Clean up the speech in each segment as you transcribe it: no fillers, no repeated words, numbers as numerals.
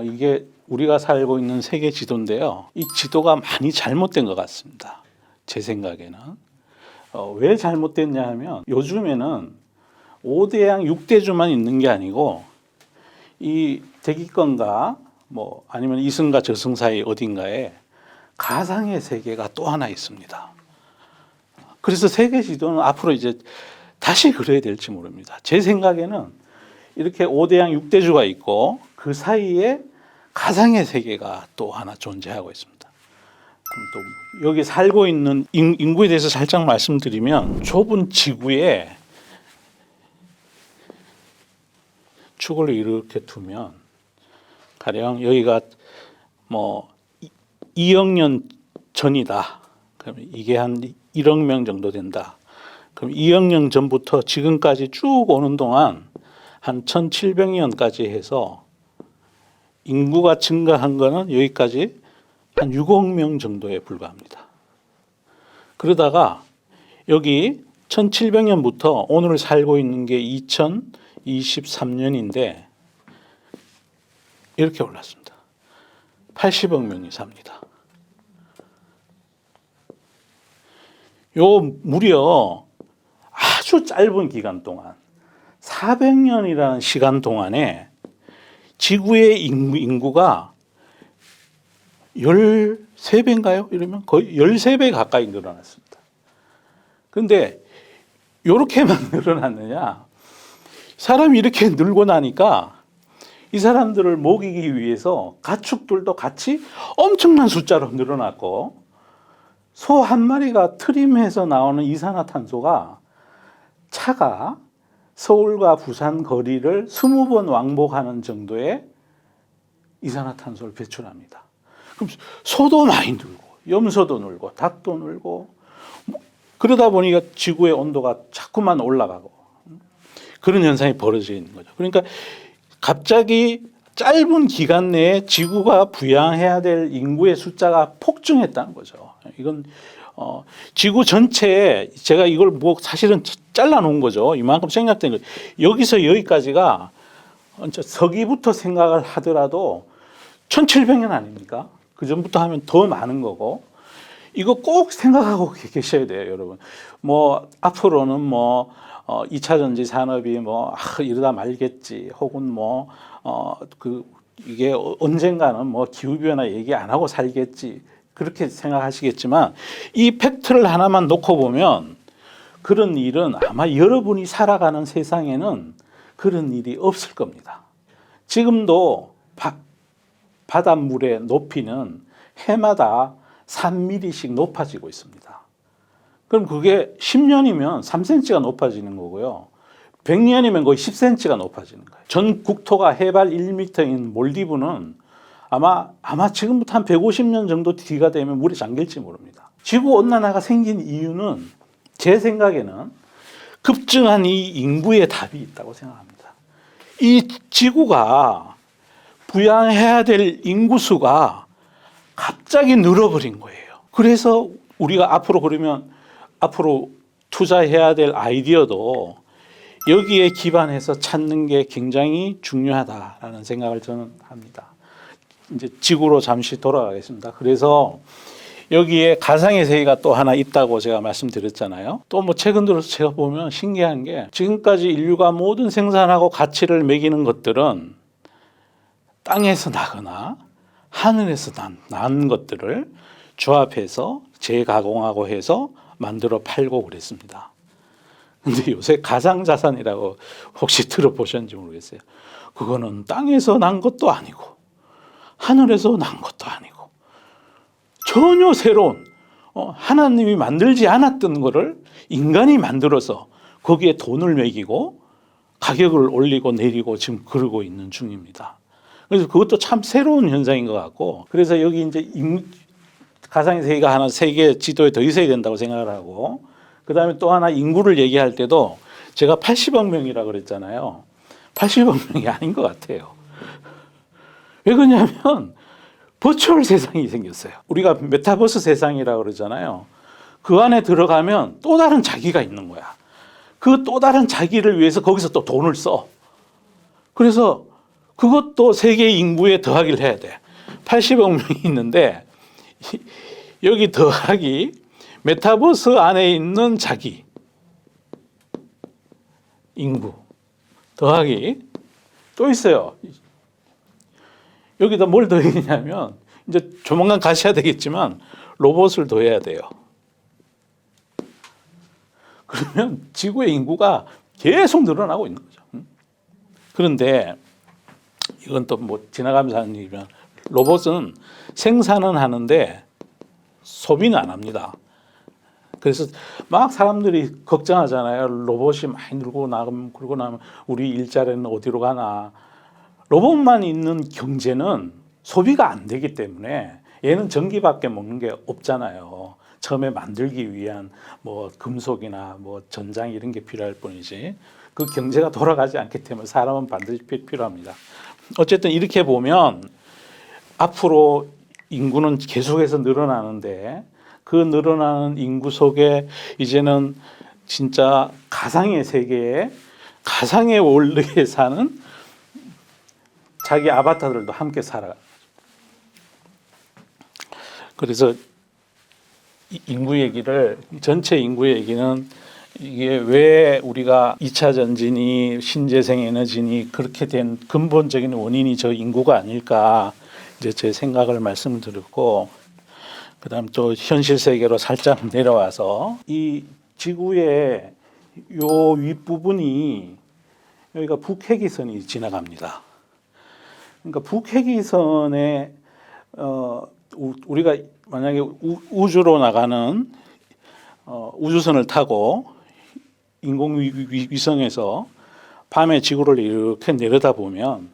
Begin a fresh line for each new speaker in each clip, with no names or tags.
이게 우리가 살고 있는 세계 지도인데요. 이 지도가 많이 잘못된 것 같습니다. 제 생각에는. 왜 잘못됐냐 하면 요즘에는 5대양 6대주만 있는 게 아니고 이 대기권과 뭐 아니면 이승과 저승 사이 어딘가에 가상의 세계가 또 하나 있습니다. 그래서 세계 지도는 앞으로 이제 다시 그려야 될지 모릅니다. 제 생각에는 이렇게 5대양 6대주가 있고 그 사이에 가상의 세계가 또 하나 존재하고 있습니다. 그럼 또 여기 살고 있는 인구에 대해서 살짝 말씀드리면 좁은 지구에 축을 이렇게 두면 가령 여기가 뭐 2억 년 전이다. 그러면 이게 한 1억 명 정도 된다. 그럼 2억 년 전부터 지금까지 쭉 오는 동안 한 1700년까지 해서 인구가 증가한 거는 여기까지 한 6억 명 정도에 불과합니다. 그러다가 여기 1700년부터 오늘 살고 있는 게 2023년인데 이렇게 올랐습니다. 80억 명이 삽니다. 요 무려 아주 짧은 기간 동안 400년이라는 시간 동안에 지구의 인구가 13배인가요? 이러면 거의 13배 가까이 늘어났습니다. 그런데 이렇게만 늘어났느냐? 사람이 이렇게 늘고 나니까 이 사람들을 먹이기 위해서 가축들도 같이 엄청난 숫자로 늘어났고 소 한 마리가 트림해서 나오는 이산화탄소가 차가 서울과 부산 거리를 20번 왕복하는 정도의 이산화탄소를 배출합니다. 그럼 소도 많이 늘고 염소도 늘고 닭도 늘고 그러다 보니까 지구의 온도가 자꾸만 올라가고 그런 현상이 벌어져 있는 거죠. 그러니까 갑자기 짧은 기간 내에 지구가 부양해야 될 인구의 숫자가 폭증했다는 거죠. 이건 지구 전체에 제가 이걸 뭐 사실은 잘라 놓은 거죠. 이만큼 생략된 거죠. 여기서 여기까지가 서기부터 생각을 하더라도 1700년 아닙니까? 그 전부터 하면 더 많은 거고 이거 꼭 생각하고 계셔야 돼요, 여러분. 뭐 앞으로는 뭐 2차 전지 산업이 뭐 이러다 말겠지, 혹은 뭐 이게 언젠가는 뭐 기후 변화 얘기 안 하고 살겠지 그렇게 생각하시겠지만 이 팩트를 하나만 놓고 보면 그런 일은 아마 여러분이 살아가는 세상에는 그런 일이 없을 겁니다. 지금도 바닷물의 높이는 해마다 3mm씩 높아지고 있습니다. 그럼 그게 10년이면 3cm가 높아지는 거고요. 100년이면 거의 10cm가 높아지는 거예요. 전 국토가 해발 1m인 몰디브는 아마 지금부터 한 150년 정도 뒤가 되면 물에 잠길지 모릅니다. 지구 온난화가 생긴 이유는 제 생각에는 급증한 이 인구의 답이 있다고 생각합니다. 이 지구가 부양해야 될 인구수가 갑자기 늘어버린 거예요. 그래서 우리가 앞으로 투자해야 될 아이디어도 여기에 기반해서 찾는 게 굉장히 중요하다라는 생각을 저는 합니다. 이제 지구로 잠시 돌아가겠습니다. 그래서 여기에 가상의 세계가 또 하나 있다고 제가 말씀드렸잖아요. 또 뭐 최근 들어서 제가 보면 신기한 게 지금까지 인류가 모든 생산하고 가치를 매기는 것들은 땅에서 나거나 하늘에서 난 것들을 조합해서 재가공하고 해서 만들어 팔고 그랬습니다. 근데 요새 가상자산이라고 혹시 들어보셨는지 모르겠어요. 그거는 땅에서 난 것도 아니고 하늘에서 난 것도 아니고 전혀 새로운 하나님이 만들지 않았던 거를 인간이 만들어서 거기에 돈을 매기고 가격을 올리고 내리고 지금 그러고 있는 중입니다. 그래서 그것도 참 새로운 현상인 것 같고 그래서 여기 이제 가상의 세계가 하나 세계 지도에 더 있어야 된다고 생각을 하고 그다음에 또 하나 인구를 얘기할 때도 제가 80억 명이라고 그랬잖아요. 80억 명이 아닌 것 같아요. 왜 그러냐면 버추얼 세상이 생겼어요. 우리가 메타버스 세상이라고 그러잖아요. 그 안에 들어가면 또 다른 자기가 있는 거야. 그 또 다른 자기를 위해서 거기서 또 돈을 써. 그래서 그것도 세계 인구에 더하기를 해야 돼. 80억 명이 있는데 여기 더하기 메타버스 안에 있는 자기 인구 더하기 또 있어요. 여기다 뭘 더해야냐면 이제 조만간 가셔야 되겠지만 로봇을 더해야 돼요. 그러면 지구의 인구가 계속 늘어나고 있는 거죠. 그런데 이건 또 뭐 지나가면서 하는 얘기면 로봇은 생산은 하는데 소비는 안 합니다. 그래서 막 사람들이 걱정하잖아요. 로봇이 많이 늘고 나면 그러고 나면 우리 일자리는 어디로 가나. 로봇만 있는 경제는 소비가 안 되기 때문에 얘는 전기밖에 먹는 게 없잖아요. 처음에 만들기 위한 뭐 금속이나 뭐 전장 이런 게 필요할 뿐이지 그 경제가 돌아가지 않기 때문에 사람은 반드시 필요합니다. 어쨌든 이렇게 보면 앞으로 인구는 계속해서 늘어나는데 그 늘어나는 인구 속에 이제는 진짜 가상의 세계에 가상의 월드에 사는 자기 아바타들도 함께 살아. 그래서 인구 얘기를 전체 인구 얘기는 이게 왜 우리가 2차 전지니 신재생 에너지니 그렇게 된 근본적인 원인이 저 인구가 아닐까 이제 제 생각을 말씀드렸고 그다음 또 현실 세계로 살짝 내려와서 이 지구의 요 윗부분이 여기가 북해기선이 지나갑니다. 그러니까 북해기선에 우리가 만약에 우주로 나가는 우주선을 타고 인공위성에서 밤에 지구를 이렇게 내려다보면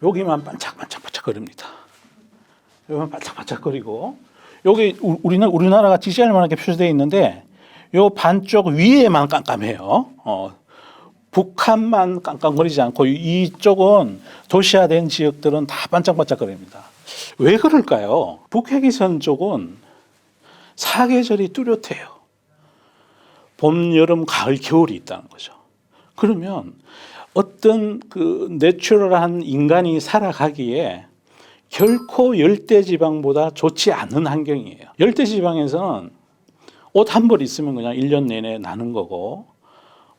여기만 반짝반짝반짝거립니다. 여기만 반짝반짝거리고 여기 우리나라가 GCR 만하게 표시되어 있는데 요 반쪽 위에만 깜깜해요. 북한만 깜깜거리지 않고 이쪽은 도시화된 지역들은 다 반짝반짝거립니다. 왜 그럴까요? 북해기선 쪽은 사계절이 뚜렷해요. 봄, 여름, 가을, 겨울이 있다는 거죠. 그러면 어떤 그 내추럴한 인간이 살아가기에 결코 열대지방보다 좋지 않은 환경이에요. 열대지방에서는 옷 한 벌 있으면 그냥 1년 내내 나는 거고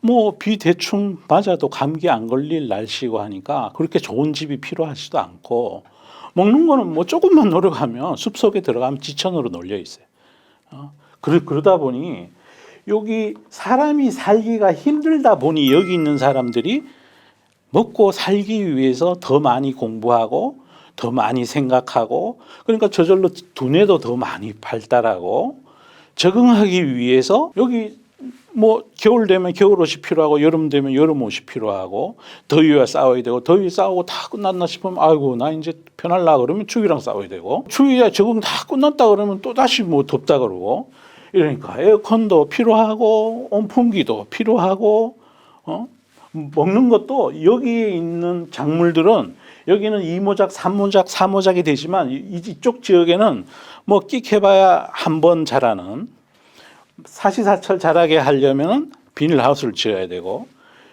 뭐 비 대충 맞아도 감기 안 걸릴 날씨고 하니까 그렇게 좋은 집이 필요하지도 않고 먹는 거는 뭐 조금만 노력하면 숲속에 들어가면 지천으로 널려 있어요. 그러다 보니 여기 사람이 살기가 힘들다 보니 여기 있는 사람들이 먹고 살기 위해서 더 많이 공부하고 더 많이 생각하고 그러니까 저절로 두뇌도 더 많이 발달하고 적응하기 위해서 여기 뭐 겨울 되면 겨울 옷이 필요하고 여름 되면 여름 옷이 필요하고 더위와 싸워야 되고 더위 싸우고 다 끝났나 싶으면 아이고 나 이제 편할라 그러면 추위랑 싸워야 되고 추위야 적응 다 끝났다 그러면 또 다시 뭐 덥다 그러고 이러니까 에어컨도 필요하고 온풍기도 필요하고 먹는 것도 여기에 있는 작물들은 여기는 2모작, 3모작, 4모작이 되지만 이쪽 지역에는 뭐 끽해봐야 한 번 자라는 사시사철 자라게 하려면 비닐하우스를 지어야 되고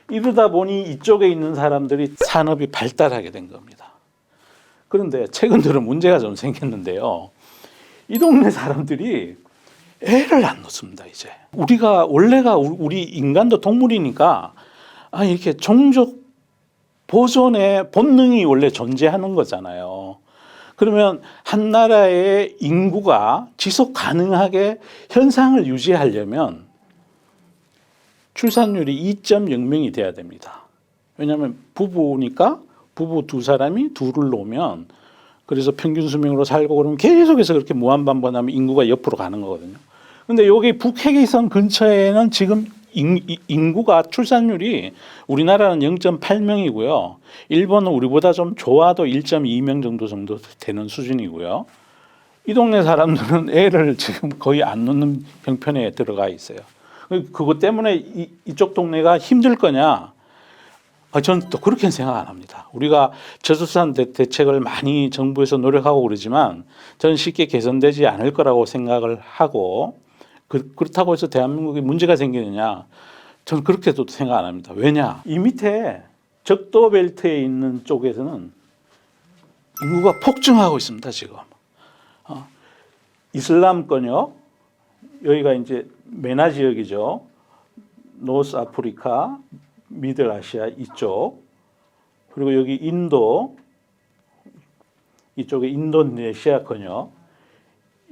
이러다 보니 이쪽에 있는 사람들이 산업이 발달하게 된 겁니다. 그런데 최근 들어 문제가 좀 생겼는데요. 이 동네 사람들이 애를 안 놓습니다. 이제 우리가 원래가 우리 인간도 동물이니까 이렇게 종족 보존의 본능이 원래 존재하는 거잖아요. 그러면 한 나라의 인구가 지속 가능하게 현상을 유지하려면 출산율이 2.0명이 돼야 됩니다. 왜냐하면 부부니까 부부 두 사람이 둘을 놓으면 그래서 평균 수명으로 살고 그러면 계속해서 그렇게 무한반복하면 인구가 옆으로 가는 거거든요. 근데 여기 북해기선 근처에는 지금 인구가 출산율이 우리나라는 0.8명이고요. 일본은 우리보다 좀 좋아도 1.2명 정도 되는 수준이고요. 이 동네 사람들은 애를 지금 거의 안 놓는 형편에 들어가 있어요. 그것 때문에 이쪽 동네가 힘들 거냐? 저는 또 그렇게는 생각 안 합니다. 우리가 저출산 대책을 많이 정부에서 노력하고 그러지만 저는 쉽게 개선되지 않을 거라고 생각을 하고 그렇다고 해서 대한민국에 문제가 생기느냐? 저는 그렇게도 생각 안 합니다. 왜냐? 이 밑에 적도 벨트에 있는 쪽에서는 인구가 폭증하고 있습니다. 지금 이슬람권요. 여기가 이제 메나 지역이죠. 노스 아프리카, 미들 아시아 이쪽, 그리고 여기 인도, 이쪽에 인도네시아권요.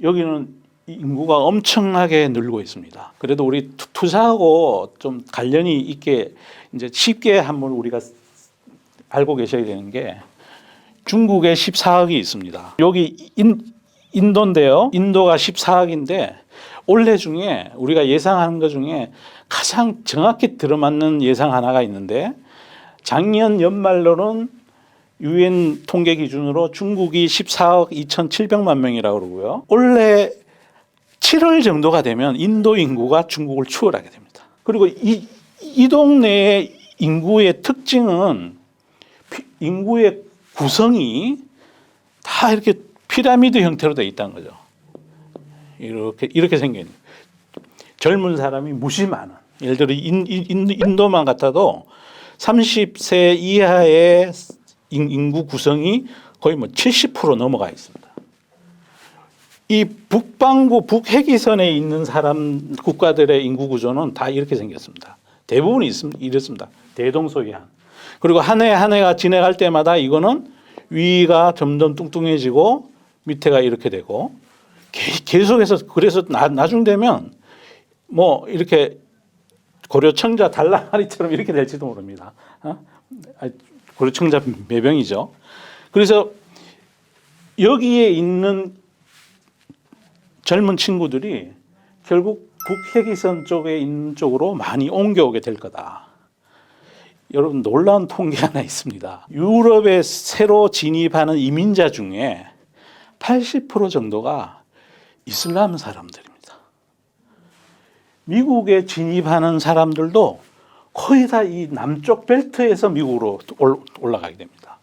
여기는 인구가 엄청나게 늘고 있습니다. 그래도 우리 투사하고 좀 관련이 있게 이제 쉽게 한번 우리가 알고 계셔야 되는 게 중국에 14억이 있습니다. 여기 인도인데요. 인도가 14억인데 올해 중에 우리가 예상하는 것 중에 가장 정확히 들어맞는 예상 하나가 있는데 작년 연말로는 UN 통계 기준으로 중국이 14억 2,700만 명이라고 그러고요. 올해 7월 정도가 되면 인도 인구가 중국을 추월하게 됩니다. 그리고 이 동네의 인구의 특징은 인구의 구성이 다 이렇게 피라미드 형태로 되어 있다는 거죠. 이렇게 생긴 젊은 사람이 무지 많은. 예를 들어 인도만 같아도 30세 이하의 인구 구성이 거의 뭐 70% 넘어가 있습니다. 이 북반구 북해기선에 있는 사람 국가들의 인구 구조는 다 이렇게 생겼습니다. 대부분이 이렇습니다. 대동소이한. 그리고 한 해 한 해가 지나갈 때마다 이거는 위가 점점 뚱뚱해지고 밑에가 이렇게 되고 계속해서 그래서 나중 되면 뭐 이렇게 고려청자 달랑아리처럼 이렇게 될지도 모릅니다. 고려청자 매병이죠. 그래서 여기에 있는 젊은 친구들이 결국 북해기선 쪽에 있는 쪽으로 많이 옮겨오게 될 거다. 여러분 놀라운 통계 하나 있습니다. 유럽에 새로 진입하는 이민자 중에 80% 정도가 이슬람 사람들입니다. 미국에 진입하는 사람들도 거의 다 이 남쪽 벨트에서 미국으로 올라가게 됩니다.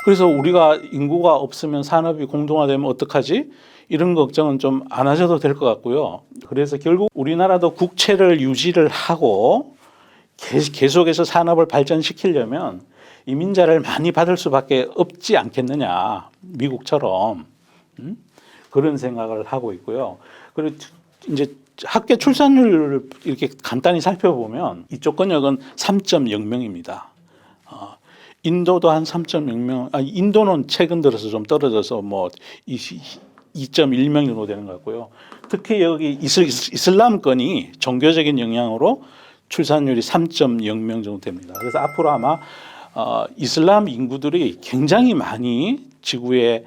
그래서 우리가 인구가 없으면 산업이 공동화되면 어떡하지? 이런 걱정은 좀 안 하셔도 될 것 같고요. 그래서 결국 우리나라도 국채를 유지를 하고 계속해서 산업을 발전시키려면 이민자를 많이 받을 수밖에 없지 않겠느냐, 미국처럼 그런 생각을 하고 있고요. 그리고 이제 학계 출산율을 이렇게 간단히 살펴보면 이쪽 권역은 3.0명입니다. 인도도 한 3.0명, 인도는 최근 들어서 좀 떨어져서 뭐 2.1명 정도 되는 것 같고요. 특히 여기 이슬람권이 종교적인 영향으로 출산율이 3.0명 정도 됩니다. 그래서 앞으로 아마 이슬람 인구들이 굉장히 많이 지구에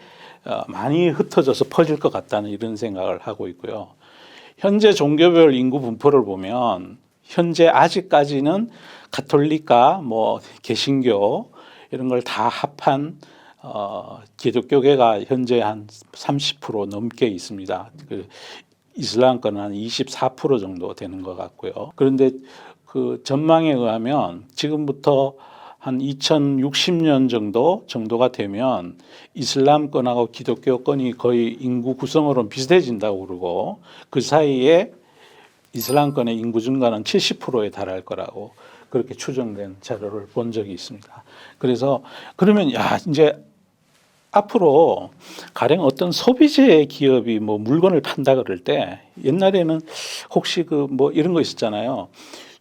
많이 흩어져서 퍼질 것 같다는 이런 생각을 하고 있고요. 현재 종교별 인구 분포를 보면 현재 아직까지는 가톨릭과 뭐 개신교 이런 걸 다 합한 기독교계가 현재 한 30% 넘게 있습니다. 그 이슬람권은 한 24% 정도 되는 것 같고요. 그런데 그 전망에 의하면 지금부터 한 2060년 정도가 되면 이슬람권하고 기독교권이 거의 인구 구성으로는 비슷해진다고 그러고 그 사이에 이슬람권의 인구 증가는 70%에 달할 거라고 그렇게 추정된 자료를 본 적이 있습니다. 그래서 그러면 이제 앞으로 가령 어떤 소비재 기업이 뭐 물건을 판다 그럴 때 옛날에는 혹시 그 뭐 이런 거 있었잖아요.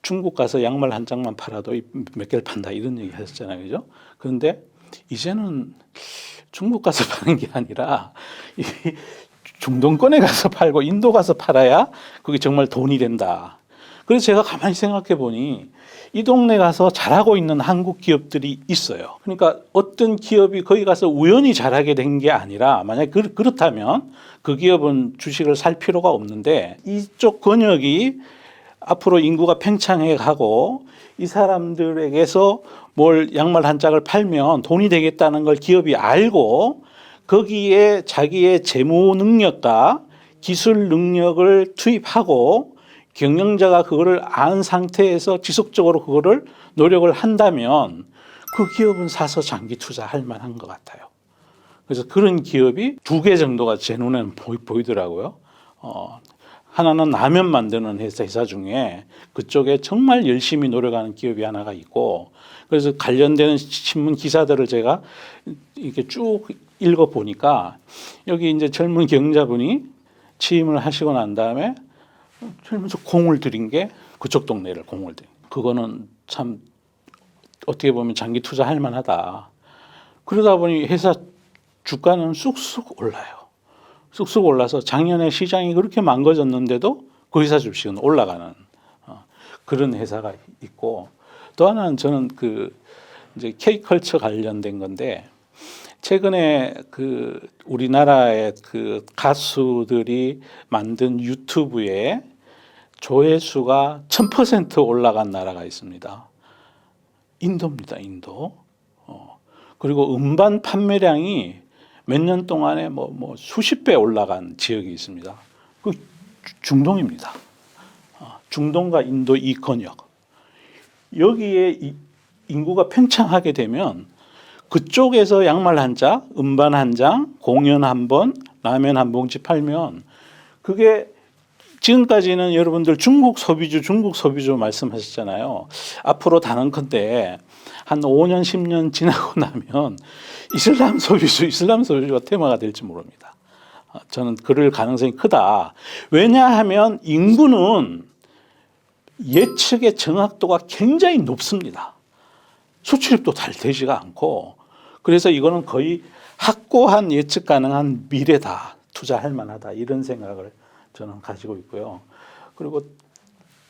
중국 가서 양말 한 장만 팔아도 몇 개를 판다 이런 얘기 하셨잖아요. 그죠? 그런데 이제는 중국 가서 파는 게 아니라 이 중동권에 가서 팔고 인도 가서 팔아야 그게 정말 돈이 된다. 그래서 제가 가만히 생각해 보니 이 동네 가서 잘하고 있는 한국 기업들이 있어요. 그러니까 어떤 기업이 거기 가서 우연히 잘하게 된 게 아니라 만약에 그렇다면 그 기업은 주식을 살 필요가 없는데 이쪽 권역이 앞으로 인구가 팽창해 가고 이 사람들에게서 뭘 양말 한 짝을 팔면 돈이 되겠다는 걸 기업이 알고 거기에 자기의 재무 능력과 기술 능력을 투입하고 경영자가 그거를 아는 상태에서 지속적으로 그거를 노력을 한다면 그 기업은 사서 장기 투자할 만한 것 같아요. 그래서 그런 기업이 2개 정도가 제 눈에는 보이더라고요. 하나는 라면 만드는 회사 중에 그쪽에 정말 열심히 노력하는 기업이 하나가 있고, 그래서 관련되는 신문 기사들을 제가 이렇게 쭉 읽어 보니까 여기 이제 젊은 경자분이 취임을 하시고 난 다음에 젊면서 공을 들인 게 그쪽 동네를 공을 들인. 그거는 참 어떻게 보면 장기 투자할 만하다. 그러다 보니 회사 주가는 쑥쑥 올라요. 쑥쑥 올라서 작년에 시장이 그렇게 망가졌는데도 그 회사 주식은 올라가는 그런 회사가 있고, 또 하나는 저는 그 이제 K컬처 관련된 건데, 최근에 그 우리나라의 그 가수들이 만든 유튜브에 조회수가 1000% 올라간 나라가 있습니다. 인도입니다, 인도. 그리고 음반 판매량이 몇 년 동안에 뭐 수십 배 올라간 지역이 있습니다. 그 중동입니다. 중동과 인도 이 권역. 여기에 인구가 팽창하게 되면 그쪽에서 양말 한 짝, 음반 한 장, 공연 한 번, 라면 한 봉지 팔면, 그게 지금까지는 여러분들 중국 소비주 말씀하셨잖아요. 앞으로 단언컨대 한 5년, 10년 지나고 나면 이슬람 소비주가 테마가 될지 모릅니다. 저는 그럴 가능성이 크다. 왜냐하면 인구는 예측의 정확도가 굉장히 높습니다. 수출입도 잘 되지가 않고, 그래서 이거는 거의 확고한 예측 가능한 미래다. 투자할 만하다. 이런 생각을 저는 가지고 있고요. 그리고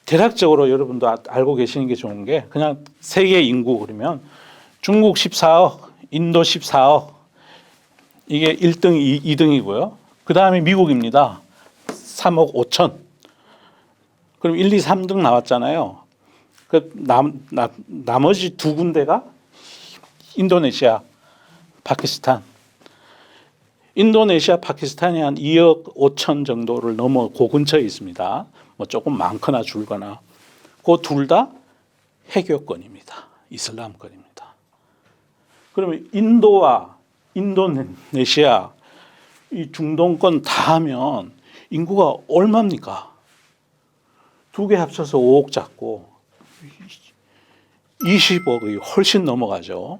대략적으로 여러분도 알고 계시는 게 좋은 게, 그냥 세계 인구 그러면 중국 14억, 인도 14억, 이게 1등, 2등이고요. 그 다음에 미국입니다. 3억 5천. 그럼 1, 2, 3등 나왔잖아요. 그 나머지 두 군데가 인도네시아, 파키스탄. 인도네시아, 파키스탄이 한 2억 5천 정도를 넘어 그 근처에 있습니다. 뭐 조금 많거나 줄거나. 그 둘 다 해교권입니다. 이슬람권입니다. 그러면 인도와 인도네시아, 이 중동권 다 하면 인구가 얼마입니까? 두 개 합쳐서 5억 잡고 20억이 훨씬 넘어가죠.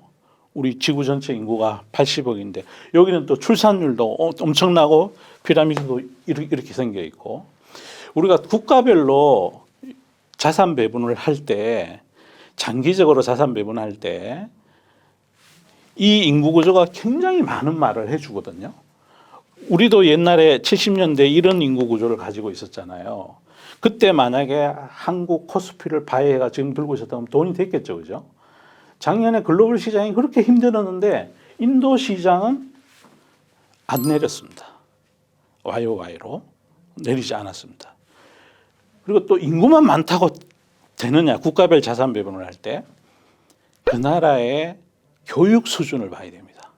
우리 지구 전체 인구가 80억인데 여기는 또 출산율도 엄청나고 피라미드도 이렇게 생겨 있고, 우리가 국가별로 자산 배분을 할 때, 장기적으로 자산 배분할 때 이 인구 구조가 굉장히 많은 말을 해주거든요. 우리도 옛날에 70년대 이런 인구 구조를 가지고 있었잖아요. 그때 만약에 한국 코스피를 바이해가 지금 들고 있었다면 돈이 됐겠죠, 그죠? 작년에 글로벌 시장이 그렇게 힘들었는데 인도 시장은 안 내렸습니다. YOY로 내리지 않았습니다. 그리고 또 인구만 많다고 되느냐, 국가별 자산 배분을 할 때 그 나라의 교육 수준을 봐야 됩니다.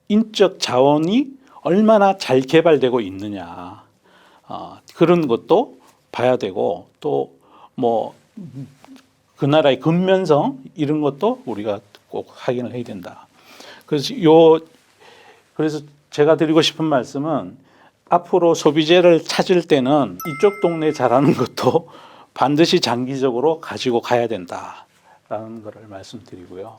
인적 자원이 얼마나 잘 개발되고 있느냐, 그런 것도 봐야 되고, 또 뭐 그 나라의 근면성 이런 것도 우리가 꼭 확인을 해야 된다. 그래서 제가 드리고 싶은 말씀은, 앞으로 소비재를 찾을 때는 이쪽 동네 잘하는 것도 반드시 장기적으로 가지고 가야 된다라는 것을 말씀드리고요.